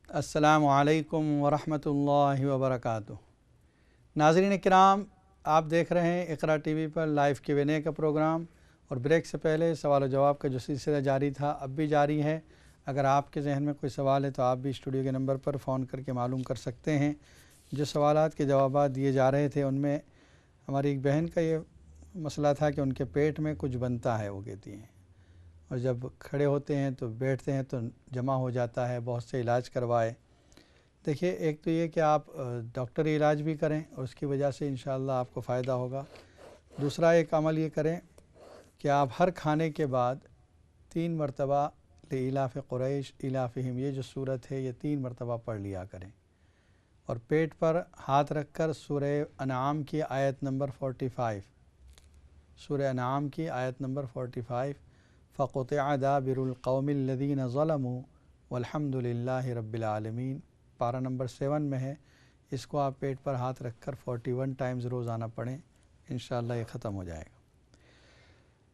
अस्सलामु अलैकुम वरहमतुल्लाहि वबरकातुह। नाज़रीन किराम, आप देख रहे हैं इक़रा टीवी पर लाइव Q&A का प्रोग्राम। और ब्रेक से पहले सवाल और जवाब का जो सिलसिला जारी था अब भी जारी है। अगर आपके जहन में कोई सवाल है तो आप भी स्टूडियो के नंबर पर फ़ोन करके मालूम कर सकते हैं। जो सवालात के जवाब दिए जा रहे थे उनमें हमारी एक बहन का ये मसला था कि उनके पेट में कुछ बनता है, वो कहती हैं, और जब खड़े होते हैं तो बैठते हैं तो जमा हो जाता है, बहुत से इलाज करवाए। देखिए, एक तो ये कि आप डॉक्टरी इलाज भी करें और उसकी वजह से इंशाअल्लाह आपको फ़ायदा होगा। दूसरा एक अमल ये करें कि आप हर खाने के बाद 3 मरतबा लिइलाफ़ क़ुरैश इलाफ़िहिम, ये जो सूरत है ये 3 मरतबा पढ़ लिया करें। और पेट पर हाथ रख कर सूरह अनआम की आयत नंबर 45, सूरह अनआम की आयत नंबर 45, फ़क़ुतिअ दाबिरुल क़ौमिल लज़ीना ज़लमू वल्हम्दुलिल्लाहि रब्बिल आलमीन, पारा नंबर 7 में है। इसको आप पेट पर हाथ रख कर 41 टाइम्स रोज़ाना पढ़ें, इंशाअल्लाह ये ख़त्म हो जाएगा।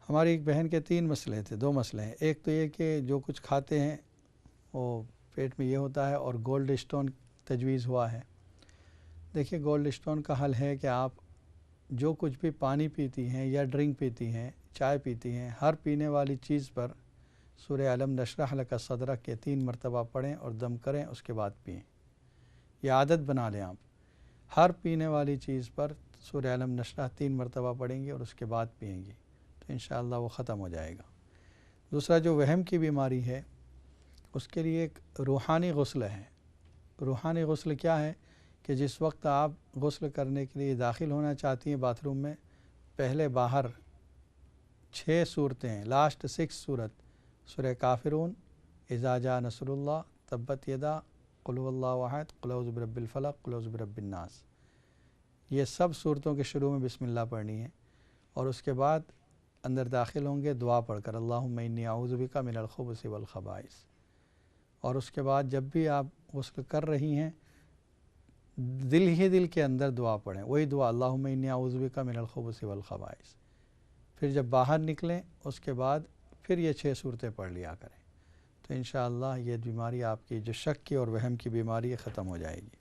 हमारी एक बहन के 3 मसले थे, 2 मसले हैं। एक तो ये कि जो कुछ खाते हैं वो पेट में ये होता है, और गोल्ड स्टोन तजवीज़ हुआ है। देखिए, गोल्ड स्टोन का हल है कि आप जो कुछ भी पानी पीती हैं या ड्रिंक पीती हैं, चाय पीती हैं, हर पीने वाली चीज़ पर सूरह अलम नशरह लका सदरक के 3 मरतबा पढ़ें और दम करें, उसके बाद पिएँ। ये आदत बना लें आप। हर पीने वाली चीज़ पर सूरह अलम नशरह 3 मरतबा पढ़ेंगे और उसके बाद पिएंगी तो इंशाअल्लाह वो ख़त्म हो जाएगा। दूसरा, जो वहम की बीमारी है उसके लिए एक रूहानी गुस्ल है। रूहानी गुस्ल क्या है कि जिस वक्त आप गुस्ल करने के लिए दाखिल होना चाहती हैं बाथरूम में, पहले बाहर 6 सूरतें, लास्ट 6 सूरत, सूरह काफिरून, इज़ा जा नसरुल्लाह, तब्बत यदा, कुल हुवल्लाहु अहद, कुल औज़ु बिरब्बिल फलक, कुल औज़ु बिरब्बिन नास, ये सब सूरतों के शुरू में बिस्मिल्लाह पढ़नी है। और उसके बाद अंदर दाखिल होंगे दुआ पढ़कर अल्लाहुम्मा इन्नी अऊज़ु बिका मिनल खुबुसि वल खबाइस। और उसके बाद जब भी आप गुस्ल कर रही हैं दिल ही दिल के अंदर दुआ पढ़ें, वही दुआ अल्लाहुम्मा इन्नी अऊज़ु बिका मिनल खुबुसि वल खबाइस। फिर जब बाहर निकलें उसके बाद फिर ये 6 सूरतें पढ़ लिया करें तो इंशाअल्लाह ये बीमारी आपकी जो शक की और वहम की बीमारी है ख़त्म हो जाएगी।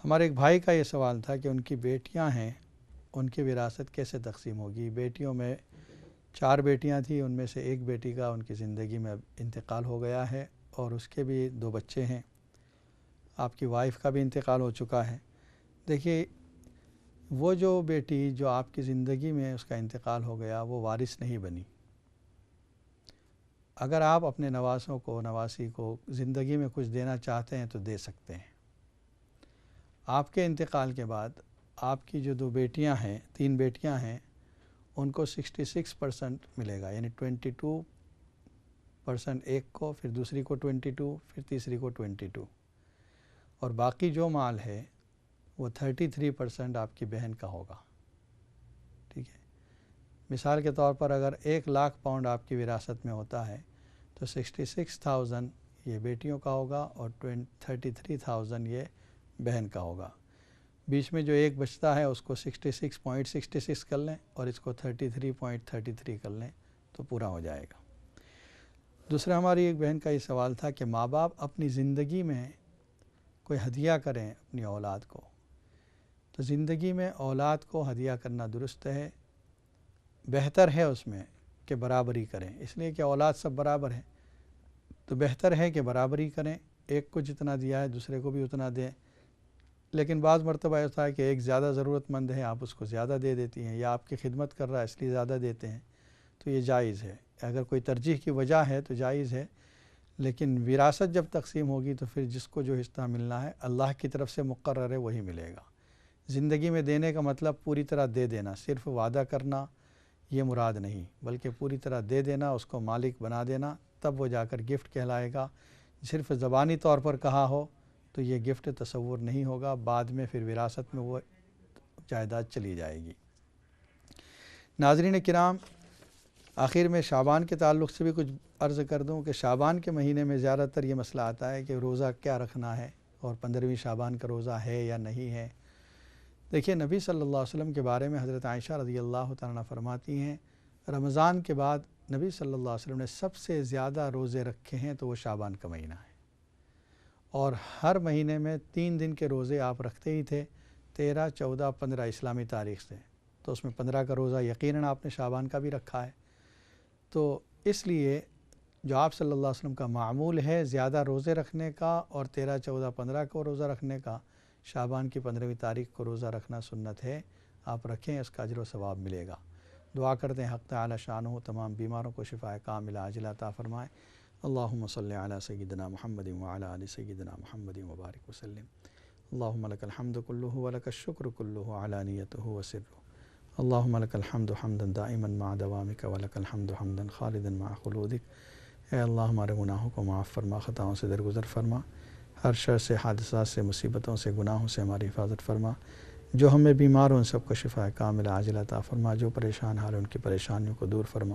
हमारे एक भाई का ये सवाल था कि उनकी बेटियां हैं, उनकी विरासत कैसे तकसीम होगी। बेटियों में 4 बेटियां थी, उनमें से एक बेटी का उनकी ज़िंदगी में इंतकाल हो गया है और उसके भी 2 बच्चे हैं। आपकी वाइफ का भी इंतकाल हो चुका है। देखिए, वो जो बेटी जो आपकी ज़िंदगी में उसका इंतकाल हो गया वो वारिस नहीं बनी। अगर आप अपने नवासों को, नवासी को ज़िंदगी में कुछ देना चाहते हैं तो दे सकते हैं। आपके इंतकाल के बाद आपकी जो 2 बेटियां हैं, 3 बेटियां हैं, उनको 66% मिलेगा, यानी 22% एक को, फिर दूसरी को 22, फिर तीसरी को 22, और बाकी जो माल है वो 33% आपकी बहन का होगा। ठीक है, मिसाल के तौर पर अगर 1 लाख पाउंड आपकी विरासत में होता है तो 66,000 ये बेटियों का होगा और 33,000 ये बहन का होगा। बीच में जो एक बचता है उसको 66.66 कर लें और इसको 33.33 कर लें तो पूरा हो जाएगा। दूसरा, हमारी एक बहन का ये सवाल था कि माँ बाप अपनी ज़िंदगी में कोई हदिया करें अपनी औलाद को, तो ज़िंदगी में औलाद को हदिया करना दुरुस्त है, बेहतर है उसमें कि बराबरी करें, इसलिए कि औलाद सब बराबर है तो बेहतर है कि बराबरी करें। एक को जितना दिया है दूसरे को भी उतना दें। लेकिन बाज़ मरतबा ऐसा है कि एक ज़्यादा ज़रूरतमंद है, आप उसको ज़्यादा दे देती हैं, या आपकी खिदमत कर रहा है इसलिए ज़्यादा देते हैं, तो ये जायज़ है। अगर कोई तरजीह की वजह है तो जायज़ है। लेकिन विरासत जब तकसीम होगी तो फिर जिसको जो हिस्सा मिलना है अल्लाह की तरफ से मुकर्रर है वही मिलेगा। ज़िंदगी में देने का मतलब पूरी तरह दे देना, सिर्फ़ वादा करना ये मुराद नहीं, बल्कि पूरी तरह दे देना, उसको मालिक बना देना, तब वो जाकर गिफ्ट कहलाएगा। सिर्फ़ ज़बानी तौर पर कहा हो तो ये गिफ्ट तसव्वुर नहीं होगा, बाद में फिर विरासत में वो जायदाद चली जाएगी। नाज़रीन किराम, आखिर में शाबान के ताल्लुक़ से भी कुछ अर्ज़ कर दूं कि शाबान के महीने में ज़्यादातर ये मसला आता है कि रोज़ा क्या रखना है और 15वीं शाबान का रोज़ा है या नहीं है। देखिए, नबी सल्लल्लाहु अलैहि वसल्लम के बारे में हज़रत आयशा रज़ियल्लाहु तआला अन्हा फरमाती हैं, रमज़ान के बाद नबी सल्लल्लाहु अलैहि वसल्लम ने सबसे ज़्यादा रोज़े रखे हैं तो वो शाबान का महीना है। اور ہر مہینے میں 3 دن کے روزے آپ رکھتے ہی تھے، 13، 14، 15 اسلامی تاریخ سے، تو اس میں 15 کا روزہ یقیناً آپ نے شعبان کا بھی رکھا ہے۔ تو اس لیے جو آپ صلی اللہ علیہ وسلم کا معمول ہے زیادہ روزے رکھنے کا اور 13، 14، 15 کو روزہ رکھنے کا، شعبان کی 15ویں تاریخ کو روزہ رکھنا سنت ہے، آپ رکھیں، اس کا اجر و ثواب ملے گا۔ دعا کرتے ہیں حق تعالی شانہ تمام بیماروں کو شفاء کاملہ عاجلہ عطا فرمائے۔ اللہم صلی علی سیدنا محمد وعلی آل سیدنا محمد وبارک وسلم۔ اللہم لک الحمد کلہ ولک الشکر کلہ علانیتہ وسرہ۔ اللہم لک الحمد حمدا دائما مع دوامک ولک الحمد حمدا خالدا مع خلودک۔ اے اللہ ہمارے گناہوں کو معاف فرما، خطاؤں سے درگزر فرما، ہر شر سے، حادثات سے، مصیبتوں سے، گناہوں سے ہماری حفاظت فرما۔ جو ہمیں بیمار ہوں ان سب کو شفاء کاملہ عاجلہ عطا فرما، جو پریشان حال ان کی پریشانیوں کو دور فرما،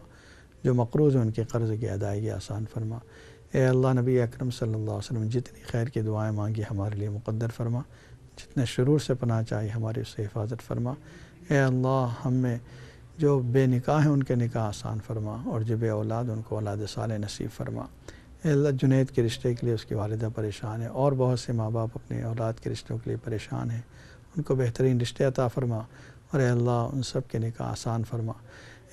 جو مقروض ہیں ان کے قرض کی ادائیگی آسان فرما۔ اے اللہ نبی اکرم صلی اللہ علیہ وسلم جتنی خیر کی دعائیں مانگی ہمارے لیے مقدر فرما، جتنے شرور سے پناہ چاہیے ہماری اس سے حفاظت فرما۔ اے اللہ ہم میں جو بے نکاح ہیں ان کے نکاح آسان فرما، اور جو بے اولاد ان کو اولاد صالح نصیب فرما۔ اے اللہ جنید کے رشتے کے لیے اس کی والدہ پریشان ہے، اور بہت سے ماں باپ اپنے اولاد کے رشتوں کے لیے پریشان ہیں، ان کو بہترین رشتے عطا فرما، اور اے اللہ ان سب کے نکاح آسان فرما۔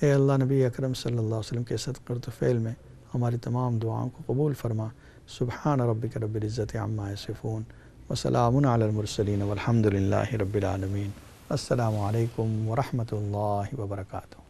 اے اللہ نبی اکرم صلی اللہ علیہ وسلم کے صدقہ و طفیل میں ہماری تمام دعاؤں کو قبول فرما۔ سبحان ربک رب العزت عما یصفون وسلام علی المرسلین والحمد للہ رب العالمین۔ السلام علیکم ورحمۃ اللہ وبرکاتہ۔